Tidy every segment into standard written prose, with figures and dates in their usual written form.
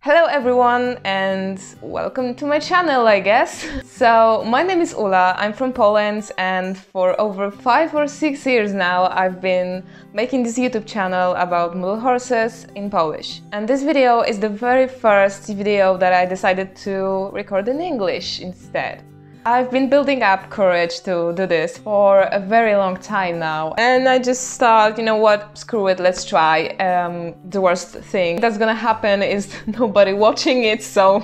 Hello everyone and welcome to my channel, I guess. So, my name is Ula, I'm from Poland, and for over 5 or 6 years now I've been making this YouTube channel about model horses in Polish. And this video is the very first video that I decided to record in English instead. I've been building up courage to do this for a very long time now, and I just thought, you know what, screw it, let's try. The worst thing that's gonna happen is nobody watching it, so...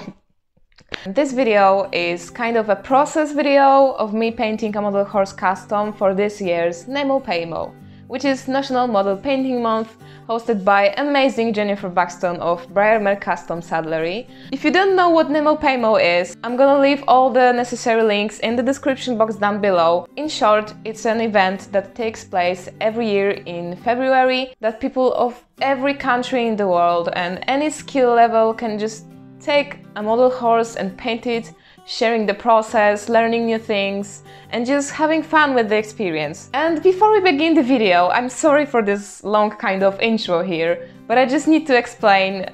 This video is kind of a process video of me painting a model horse custom for this year's Nemo Paymo, which is National Model Painting Month, hosted by amazing Jennifer Buxton of Briarmare Custom Saddlery. If you don't know what Nemo Paymo is, I'm gonna leave all the necessary links in the description box down below. In short, it's an event that takes place every year in February, that people of every country in the world and any skill level can just take a model horse and paint it, sharing the process, learning new things, and just having fun with the experience. And before we begin the video, I'm sorry for this long kind of intro here, but I just need to explain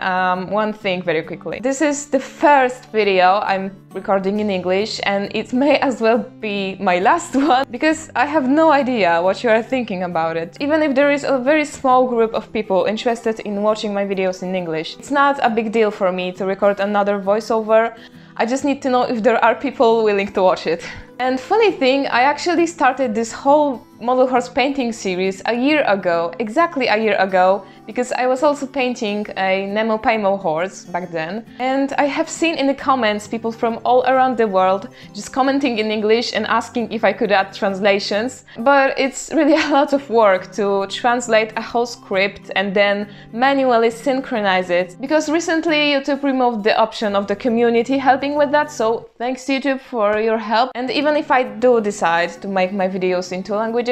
one thing very quickly. This is the first video I'm recording in English, and it may as well be my last one, because I have no idea what you are thinking about it. Even if there is a very small group of people interested in watching my videos in English, it's not a big deal for me to record another voiceover. I just need to know if there are people willing to watch it. And funny thing, I actually started this whole model horse painting series a year ago, exactly a year ago, because I was also painting a Nemo Paymo horse back then. And I have seen in the comments people from all around the world just commenting in English and asking if I could add translations. But it's really a lot of work to translate a whole script and then manually synchronize it, because recently YouTube removed the option of the community helping with that, so thanks YouTube for your help. And even if I do decide to make my videos into languages,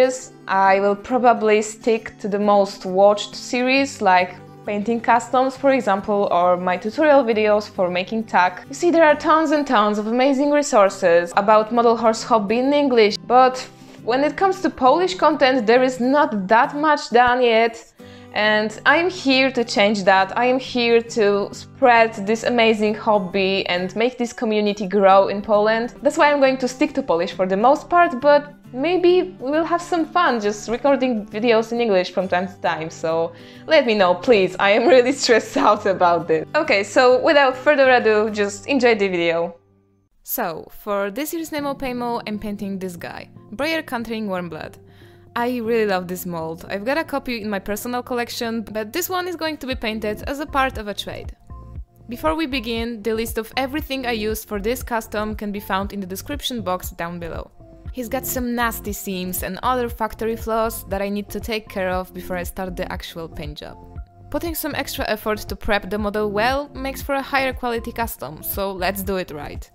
I will probably stick to the most watched series like painting customs, for example, or my tutorial videos for making tack. You see, there are tons and tons of amazing resources about model horse hobby in English, but when it comes to Polish content, there is not that much done yet. And I'm here to change that. I am here to spread this amazing hobby and make this community grow in Poland. That's why I'm going to stick to Polish for the most part, but maybe we will have some fun just recording videos in English from time to time, so let me know, please. I am really stressed out about this. Okay, so without further ado, just enjoy the video. So, for this year's Nemo Paymo, I'm painting this guy, Breyer Cantering Warmblood. I really love this mold. I've got a copy in my personal collection, but this one is going to be painted as a part of a trade. Before we begin, the list of everything I used for this custom can be found in the description box down below. He's got some nasty seams and other factory flaws that I need to take care of before I start the actual paint job. Putting some extra effort to prep the model well makes for a higher quality custom, so let's do it right.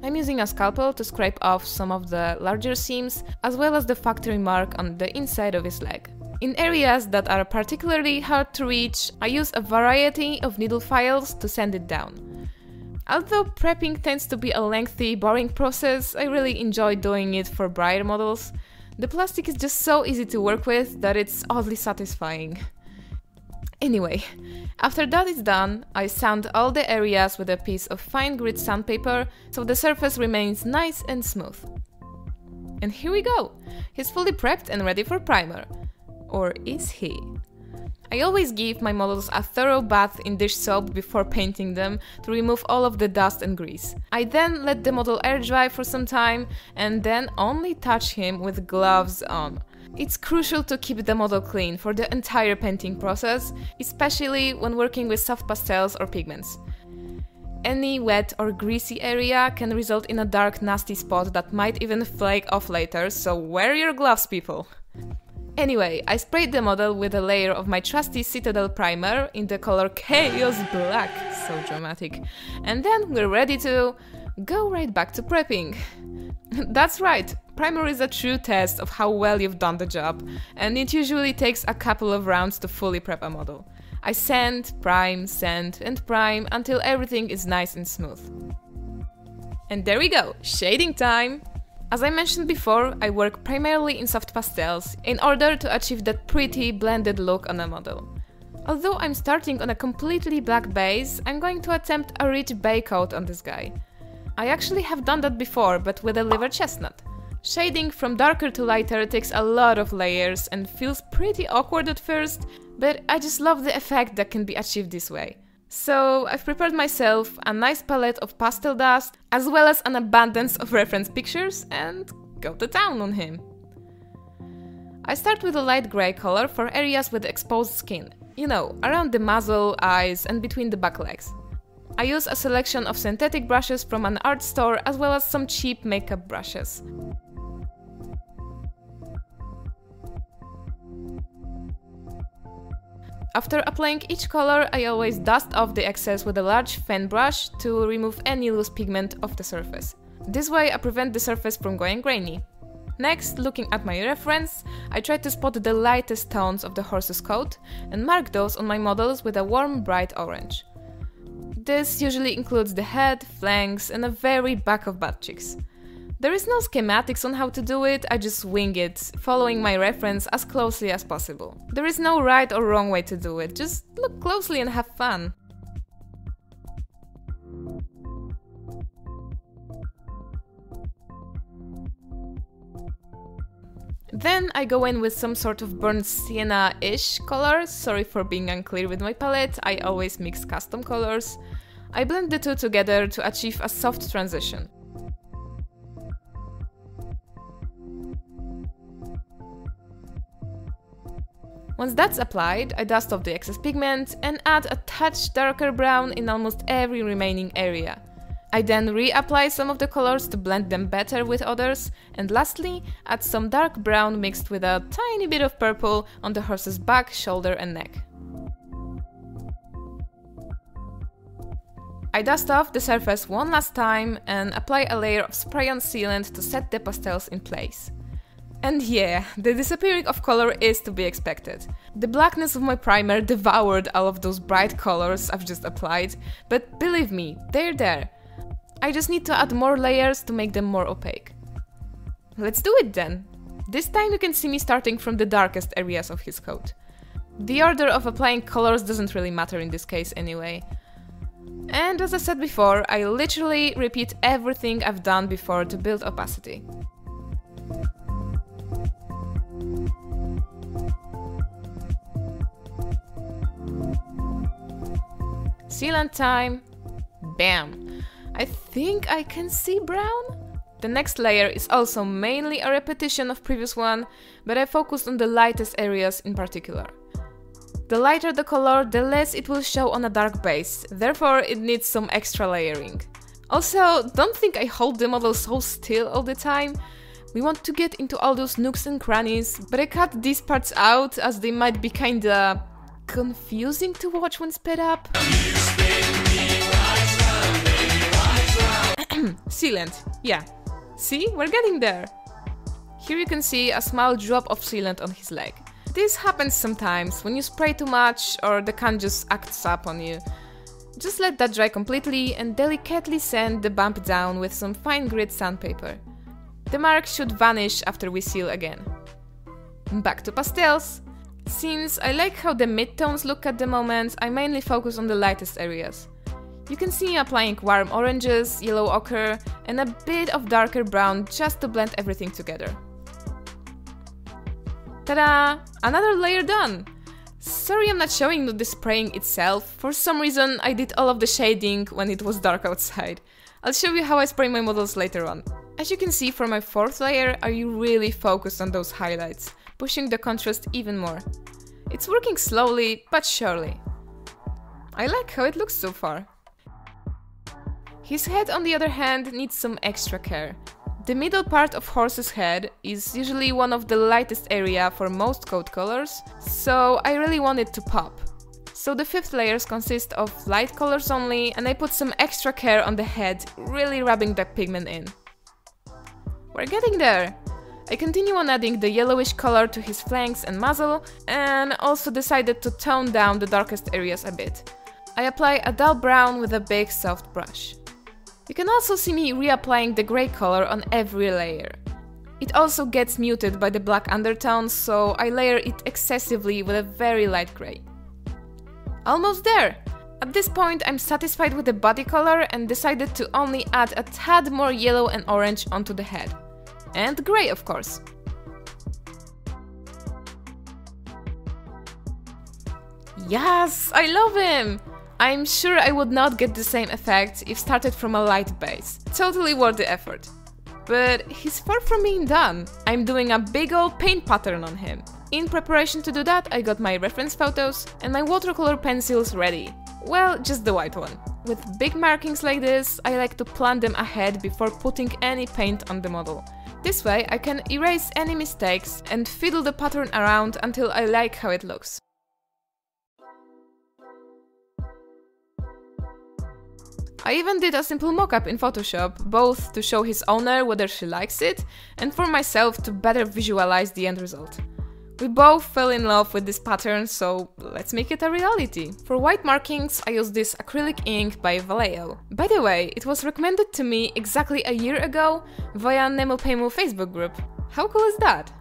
I'm using a scalpel to scrape off some of the larger seams, as well as the factory mark on the inside of his leg. In areas that are particularly hard to reach, I use a variety of needle files to sand it down. Although prepping tends to be a lengthy, boring process, I really enjoy doing it for Breyer models. The plastic is just so easy to work with that it's oddly satisfying. Anyway, after that is done, I sand all the areas with a piece of fine grit sandpaper so the surface remains nice and smooth. And here we go! He's fully prepped and ready for primer. Or is he? I always give my models a thorough bath in dish soap before painting them to remove all of the dust and grease. I then let the model air dry for some time and then only touch him with gloves on. It's crucial to keep the model clean for the entire painting process, especially when working with soft pastels or pigments. Any wet or greasy area can result in a dark, nasty spot that might even flake off later, so wear your gloves, people! Anyway, I sprayed the model with a layer of my trusty Citadel primer in the color Chaos Black, so dramatic, and then we're ready to go right back to prepping. That's right, primer is a true test of how well you've done the job, and it usually takes a couple of rounds to fully prep a model. I sand, and prime until everything is nice and smooth. And there we go, shading time! As I mentioned before, I work primarily in soft pastels in order to achieve that pretty blended look on a model. Although I'm starting on a completely black base, I'm going to attempt a rich bay coat on this guy. I actually have done that before, but with a liver chestnut. Shading from darker to lighter takes a lot of layers and feels pretty awkward at first, but I just love the effect that can be achieved this way. So I've prepared myself a nice palette of pastel dust, as well as an abundance of reference pictures, and go to town on him. I start with a light grey color for areas with exposed skin, you know, around the muzzle, eyes and between the back legs. I use a selection of synthetic brushes from an art store as well as some cheap makeup brushes. After applying each color, I always dust off the excess with a large fan brush to remove any loose pigment off the surface. This way I prevent the surface from going grainy. Next, looking at my reference, I try to spot the lightest tones of the horse's coat and mark those on my models with a warm bright orange. This usually includes the head, flanks and the very back of butt cheeks. There is no schematics on how to do it, I just wing it, following my reference as closely as possible. There is no right or wrong way to do it, just look closely and have fun. Then I go in with some sort of burnt sienna-ish color. Sorry for being unclear with my palette, I always mix custom colors. I blend the two together to achieve a soft transition. Once that's applied, I dust off the excess pigment and add a touch darker brown in almost every remaining area. I then reapply some of the colors to blend them better with others, and lastly, add some dark brown mixed with a tiny bit of purple on the horse's back, shoulder and neck. I dust off the surface one last time and apply a layer of spray-on sealant to set the pastels in place. And yeah, the disappearing of color is to be expected. The blackness of my primer devoured all of those bright colors I've just applied, but believe me, they're there. I just need to add more layers to make them more opaque. Let's do it then! This time you can see me starting from the darkest areas of his coat. The order of applying colors doesn't really matter in this case anyway. And as I said before, I literally repeat everything I've done before to build opacity. Sealant time. Bam! I think I can see brown? The next layer is also mainly a repetition of previous one, but I focused on the lightest areas in particular. The lighter the color, the less it will show on a dark base, therefore it needs some extra layering. Also, don't think I hold the model so still all the time. We want to get into all those nooks and crannies, but I cut these parts out as they might be kinda confusing to watch when sped up. Sealant, yeah. See, we're getting there. Here you can see a small drop of sealant on his leg. This happens sometimes when you spray too much or the can just acts up on you. Just let that dry completely and delicately sand the bump down with some fine grit sandpaper. The mark should vanish after we seal again. Back to pastels. Since I like how the mid-tones look at the moment, I mainly focus on the lightest areas. You can see me applying warm oranges, yellow ochre and a bit of darker brown just to blend everything together. Ta-da! Another layer done! Sorry I'm not showing you the spraying itself, for some reason I did all of the shading when it was dark outside. I'll show you how I spray my models later on. As you can see for my fourth layer, I really focused on those highlights, pushing the contrast even more. It's working slowly, but surely. I like how it looks so far. His head, on the other hand, needs some extra care. The middle part of horse's head is usually one of the lightest area for most coat colors, so I really want it to pop. So the fifth layers consist of light colors only, and I put some extra care on the head, really rubbing that pigment in. We're getting there! I continue on adding the yellowish color to his flanks and muzzle, and also decided to tone down the darkest areas a bit. I apply a dull brown with a big soft brush. You can also see me reapplying the grey color on every layer. It also gets muted by the black undertones, so I layer it excessively with a very light grey. Almost there! At this point I'm satisfied with the body color and decided to only add a tad more yellow and orange onto the head. And grey, of course. Yes! I love him! I'm sure I would not get the same effect if started from a light base. Totally worth the effort. But he's far from being done. I'm doing a big old paint pattern on him. In preparation to do that, I got my reference photos and my watercolor pencils ready. Well, just the white one. With big markings like this, I like to plan them ahead before putting any paint on the model. This way I can erase any mistakes and fiddle the pattern around until I like how it looks. I even did a simple mock-up in Photoshop, both to show his owner whether she likes it, and for myself to better visualize the end result. We both fell in love with this pattern, so let's make it a reality. For white markings, I used this acrylic ink by Vallejo. By the way, it was recommended to me exactly a year ago via NemoPaymo Facebook group. How cool is that?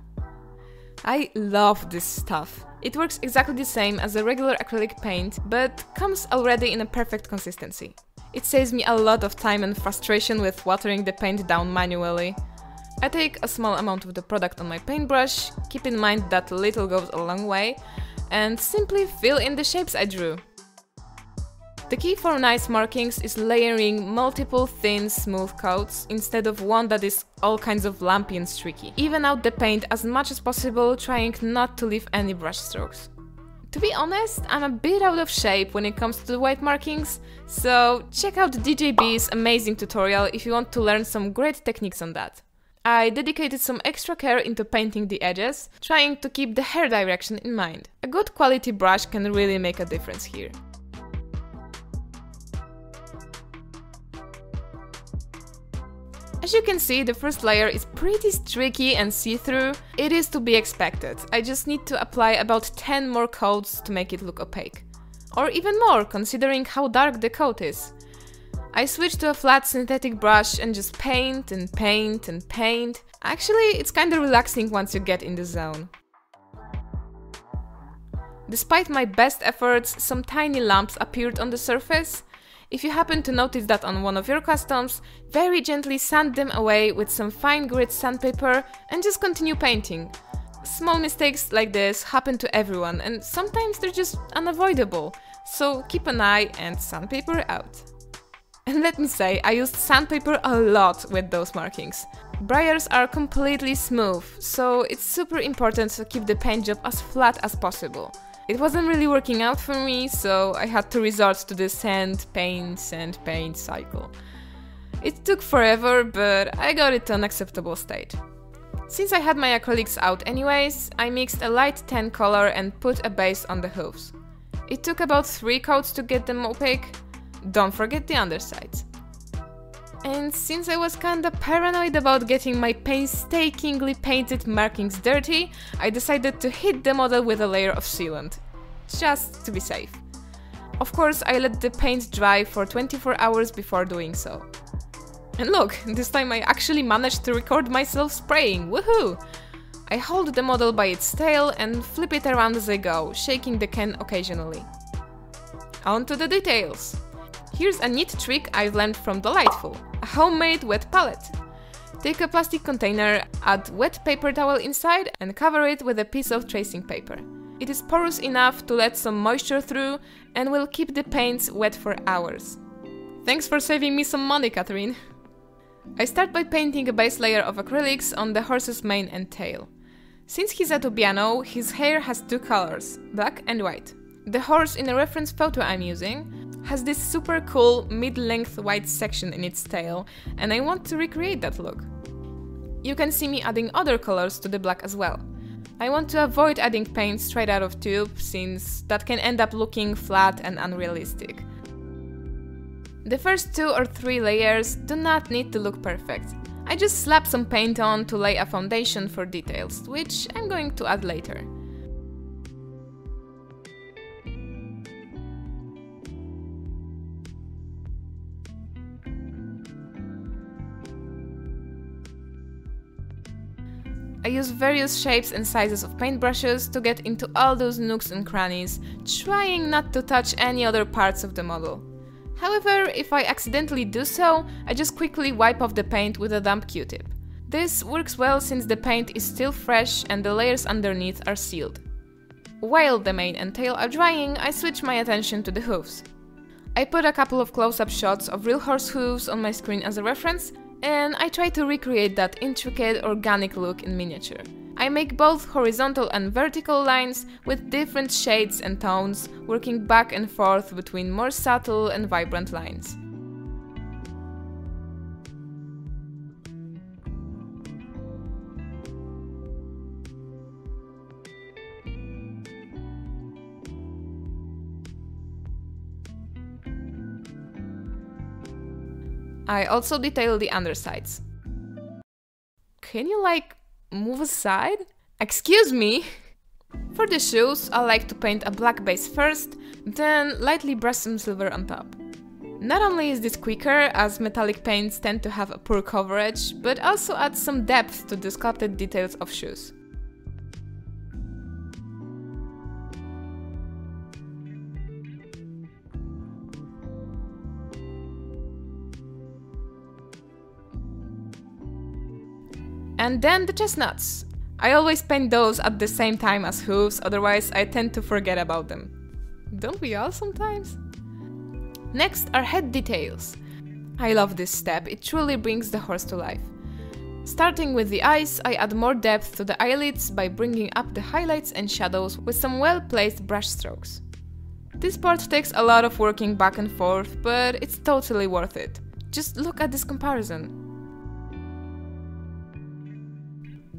I love this stuff. It works exactly the same as a regular acrylic paint, but comes already in a perfect consistency. It saves me a lot of time and frustration with watering the paint down manually. I take a small amount of the product on my paintbrush, keep in mind that little goes a long way, and simply fill in the shapes I drew. The key for nice markings is layering multiple thin, smooth coats instead of one that is all kinds of lumpy and streaky. Even out the paint as much as possible, trying not to leave any brush strokes. To be honest, I'm a bit out of shape when it comes to the white markings, so check out DJB's amazing tutorial if you want to learn some great techniques on that. I dedicated some extra care into painting the edges, trying to keep the hair direction in mind. A good quality brush can really make a difference here. As you can see, the first layer is pretty streaky and see-through. It is to be expected. I just need to apply about 10 more coats to make it look opaque. Or even more, considering how dark the coat is. I switched to a flat synthetic brush and just paint and paint and paint. Actually, it's kinda relaxing once you get in the zone. Despite my best efforts, some tiny lumps appeared on the surface. If you happen to notice that on one of your customs, very gently sand them away with some fine grit sandpaper and just continue painting. Small mistakes like this happen to everyone and sometimes they're just unavoidable, so keep an eye and sandpaper out. And let me say, I used sandpaper a lot with those markings. Briars are completely smooth, so it's super important to keep the paint job as flat as possible. It wasn't really working out for me, so I had to resort to the sand, paint cycle. It took forever, but I got it to an acceptable state. Since I had my acrylics out anyways, I mixed a light tan color and put a base on the hooves. It took about 3 coats to get them opaque. Don't forget the undersides. And since I was kinda paranoid about getting my painstakingly painted markings dirty, I decided to hit the model with a layer of sealant, just to be safe. Of course, I let the paint dry for 24 hours before doing so. And look, this time I actually managed to record myself spraying, woohoo! I hold the model by its tail and flip it around as I go, shaking the can occasionally. On to the details! Here's a neat trick I've learned from Delightful, a homemade wet palette. Take a plastic container, add wet paper towel inside and cover it with a piece of tracing paper. It is porous enough to let some moisture through and will keep the paints wet for hours. Thanks for saving me some money, Catherine! I start by painting a base layer of acrylics on the horse's mane and tail. Since he's a Tobiano, his hair has 2 colors, black and white. The horse in the reference photo I'm using has this super cool mid-length white section in its tail, and I want to recreate that look. You can see me adding other colors to the black as well. I want to avoid adding paint straight out of tube, since that can end up looking flat and unrealistic. The first 2 or 3 layers do not need to look perfect. I just slap some paint on to lay a foundation for details, which I'm going to add later. I use various shapes and sizes of paintbrushes to get into all those nooks and crannies, trying not to touch any other parts of the model. However, if I accidentally do so, I just quickly wipe off the paint with a damp Q-tip. This works well since the paint is still fresh and the layers underneath are sealed. While the mane and tail are drying, I switch my attention to the hooves. I put a couple of close-up shots of real horse hooves on my screen as a reference, and I try to recreate that intricate, organic look in miniature. I make both horizontal and vertical lines with different shades and tones, working back and forth between more subtle and vibrant lines. I also detail the undersides. Can you move aside? Excuse me! For the shoes, I like to paint a black base first, then lightly brush some silver on top. Not only is this quicker, as metallic paints tend to have a poor coverage, but also adds some depth to the sculpted details of shoes. And then the chestnuts. I always paint those at the same time as hooves, otherwise I tend to forget about them. Don't we all sometimes? Next are head details. I love this step, it truly brings the horse to life. Starting with the eyes, I add more depth to the eyelids by bringing up the highlights and shadows with some well-placed brush strokes. This part takes a lot of working back and forth, but it's totally worth it. Just look at this comparison.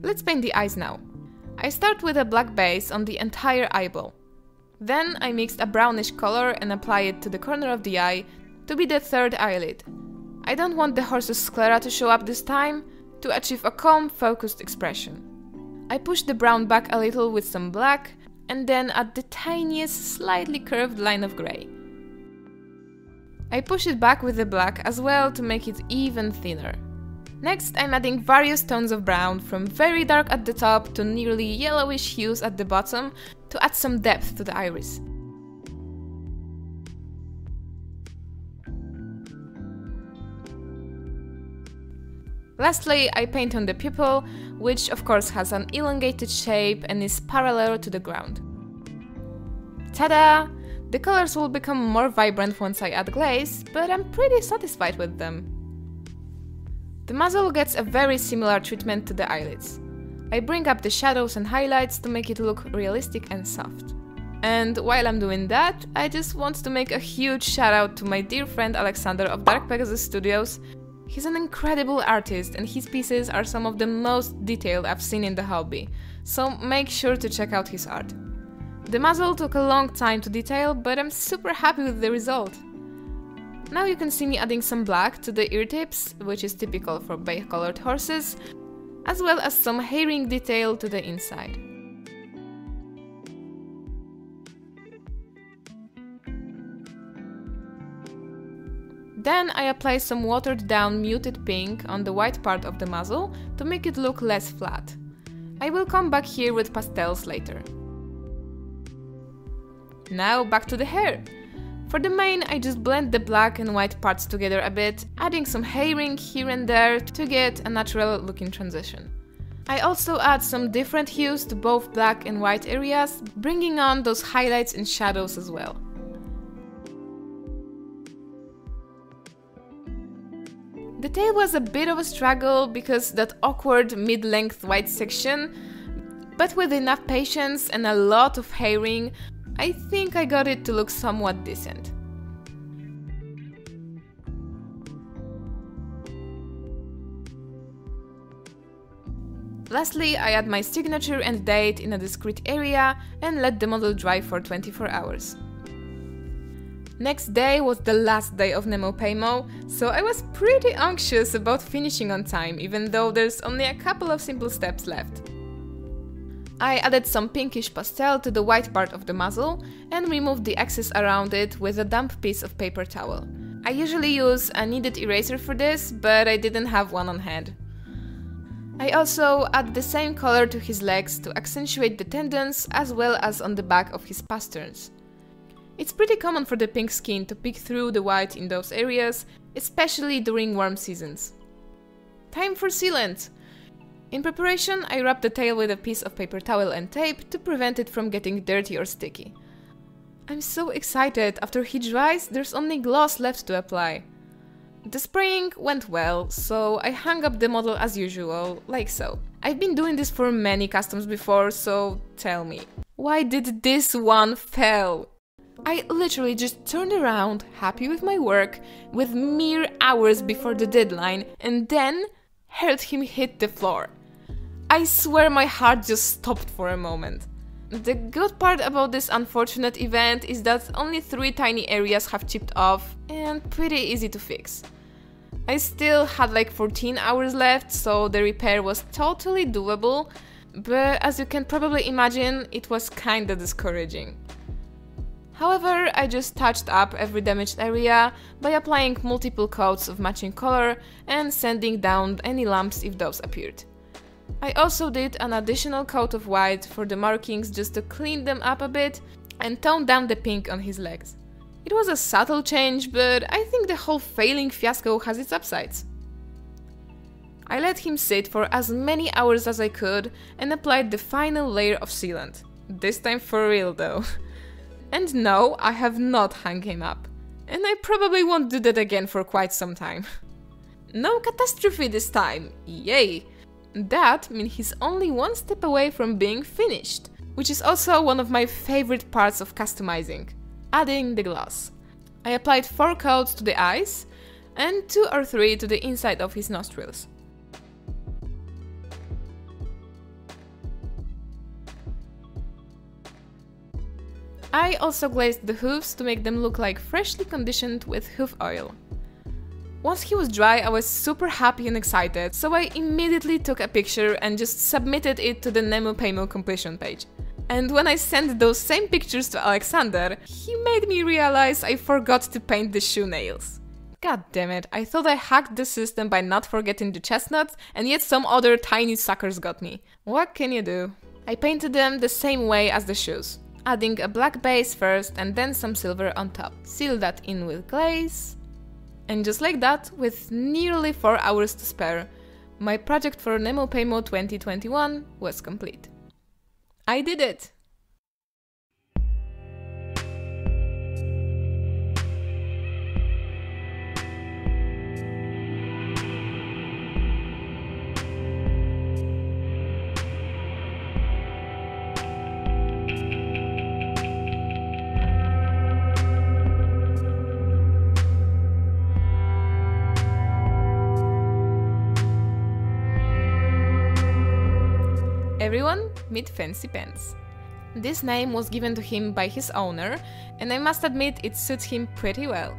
Let's paint the eyes now. I start with a black base on the entire eyeball. Then I mixed a brownish color and apply it to the corner of the eye to be the third eyelid. I don't want the horse's sclera to show up this time, to achieve a calm, focused expression. I push the brown back a little with some black and then add the tiniest, slightly curved line of grey. I push it back with the black as well to make it even thinner. Next, I'm adding various tones of brown, from very dark at the top to nearly yellowish hues at the bottom, to add some depth to the iris. Lastly, I paint on the pupil, which of course has an elongated shape and is parallel to the ground. Ta-da! The colors will become more vibrant once I add glaze, but I'm pretty satisfied with them. The muzzle gets a very similar treatment to the eyelids. I bring up the shadows and highlights to make it look realistic and soft. And while I'm doing that, I just want to make a huge shout out to my dear friend Alexander of Dark Pegasus Studios. He's an incredible artist and his pieces are some of the most detailed I've seen in the hobby, so make sure to check out his art. The muzzle took a long time to detail, but I'm super happy with the result. Now you can see me adding some black to the ear tips, which is typical for bay-colored horses, as well as some herring detail to the inside. Then I apply some watered down muted pink on the white part of the muzzle to make it look less flat. I will come back here with pastels later. Now back to the hair. For the mane, I just blend the black and white parts together a bit, adding some herring here and there to get a natural looking transition. I also add some different hues to both black and white areas, bringing on those highlights and shadows as well. The tail was a bit of a struggle because that awkward mid-length white section, but with enough patience and a lot of herring, I think I got it to look somewhat decent. Lastly, I add my signature and date in a discrete area and let the model dry for 24 hours. Next day was the last day of Nemo Paymo, so I was pretty anxious about finishing on time, even though there's only a couple of simple steps left. I added some pinkish pastel to the white part of the muzzle and removed the excess around it with a damp piece of paper towel. I usually use a kneaded eraser for this, but I didn't have one on hand. I also add the same color to his legs to accentuate the tendons as well as on the back of his pasterns. It's pretty common for the pink skin to peek through the white in those areas, especially during warm seasons. Time for sealant! In preparation, I wrap the tail with a piece of paper towel and tape to prevent it from getting dirty or sticky. I'm so excited, after he dries, there's only gloss left to apply. The spraying went well, so I hung up the model as usual, like so. I've been doing this for many customs before, so tell me, why did this one fail? I literally just turned around, happy with my work, with mere hours before the deadline, and then heard him hit the floor. I swear my heart just stopped for a moment. The good part about this unfortunate event is that only 3 tiny areas have chipped off and pretty easy to fix. I still had like 14 hours left, so the repair was totally doable, but as you can probably imagine, it was kinda discouraging. However, I just touched up every damaged area by applying multiple coats of matching color and sanding down any lumps if those appeared. I also did an additional coat of white for the markings just to clean them up a bit and tone down the pink on his legs. It was a subtle change, but I think the whole failing fiasco has its upsides. I let him sit for as many hours as I could and applied the final layer of sealant. This time for real though. And no, I have not hung him up. And I probably won't do that again for quite some time. No catastrophe this time, yay! That means he's only one step away from being finished, which is also one of my favorite parts of customizing, adding the gloss. I applied 4 coats to the eyes and 2 or 3 to the inside of his nostrils. I also glazed the hooves to make them look like freshly conditioned with hoof oil. Once he was dry, I was super happy and excited, so I immediately took a picture and just submitted it to the NemoPaymo completion page. And when I sent those same pictures to Alexander, he made me realize I forgot to paint the shoe nails. God damn it, I thought I hacked the system by not forgetting the chestnuts, and yet some other tiny suckers got me. What can you do? I painted them the same way as the shoes, adding a black base first and then some silver on top. Seal that in with glaze. And just like that, with nearly 4 hours to spare, my project for NemoPaymo 2021 was complete. I did it! Everyone, meet Fancy Pants. This name was given to him by his owner, and I must admit it suits him pretty well.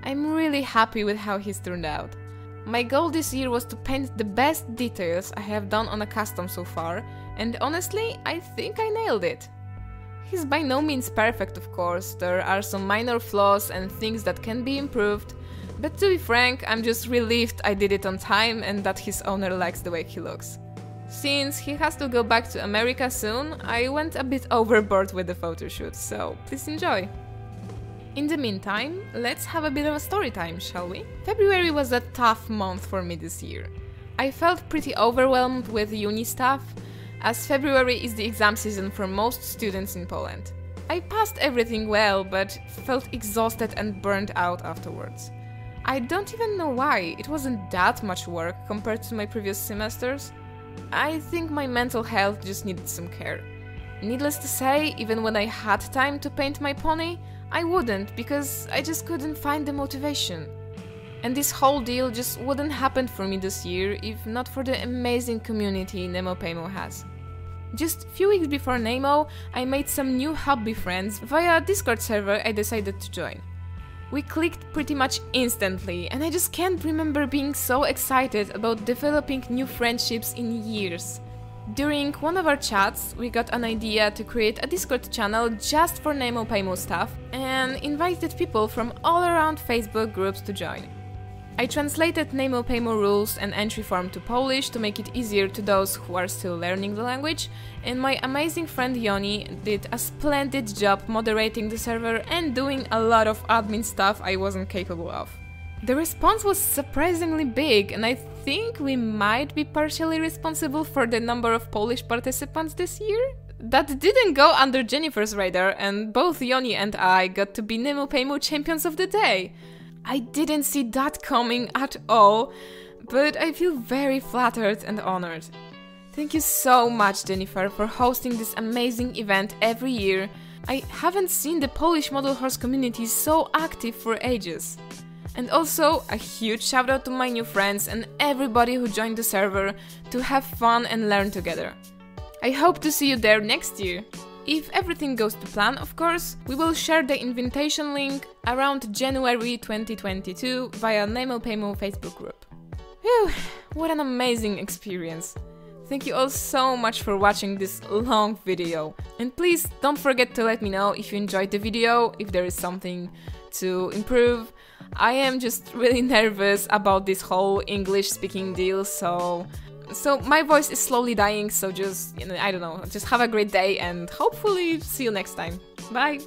I'm really happy with how he's turned out. My goal this year was to paint the best details I have done on a custom so far, and honestly, I think I nailed it. He's by no means perfect, of course, there are some minor flaws and things that can be improved, but to be frank, I'm just relieved I did it on time and that his owner likes the way he looks. Since he has to go back to America soon, I went a bit overboard with the photo shoot, so please enjoy! In the meantime, let's have a bit of a story time, shall we? February was a tough month for me this year. I felt pretty overwhelmed with uni stuff, as February is the exam season for most students in Poland. I passed everything well, but felt exhausted and burned out afterwards. I don't even know why, it wasn't that much work compared to my previous semesters. I think my mental health just needed some care. Needless to say, even when I had time to paint my pony, I wouldn't because I just couldn't find the motivation. And this whole deal just wouldn't happen for me this year if not for the amazing community NemoPaymo has. Just a few weeks before Nemo, I made some new hobby friends via a Discord server I decided to join. We clicked pretty much instantly, and I just can't remember being so excited about developing new friendships in years. During one of our chats, we got an idea to create a Discord channel just for NemoPaymo stuff and invited people from all around Facebook groups to join. I translated Nemo Paymo rules and entry form to Polish to make it easier to those who are still learning the language, and my amazing friend Yoni did a splendid job moderating the server and doing a lot of admin stuff I wasn't capable of. The response was surprisingly big, and I think we might be partially responsible for the number of Polish participants this year. That didn't go under Jennifer's radar, and both Yoni and I got to be Nemo Paymo champions of the day. I didn't see that coming at all, but I feel very flattered and honored. Thank you so much, Jennifer, for hosting this amazing event every year. I haven't seen the Polish model horse community so active for ages. And also, a huge shout out to my new friends and everybody who joined the server to have fun and learn together. I hope to see you there next year. If everything goes to plan, of course, we will share the invitation link around January 2022 via Nemo Paymo Facebook group. Whew, what an amazing experience! Thank you all so much for watching this long video. And please don't forget to let me know if you enjoyed the video, if there is something to improve. I am just really nervous about this whole English speaking deal, so my voice is slowly dying, so just, I don't know, just have a great day and hopefully see you next time. Bye!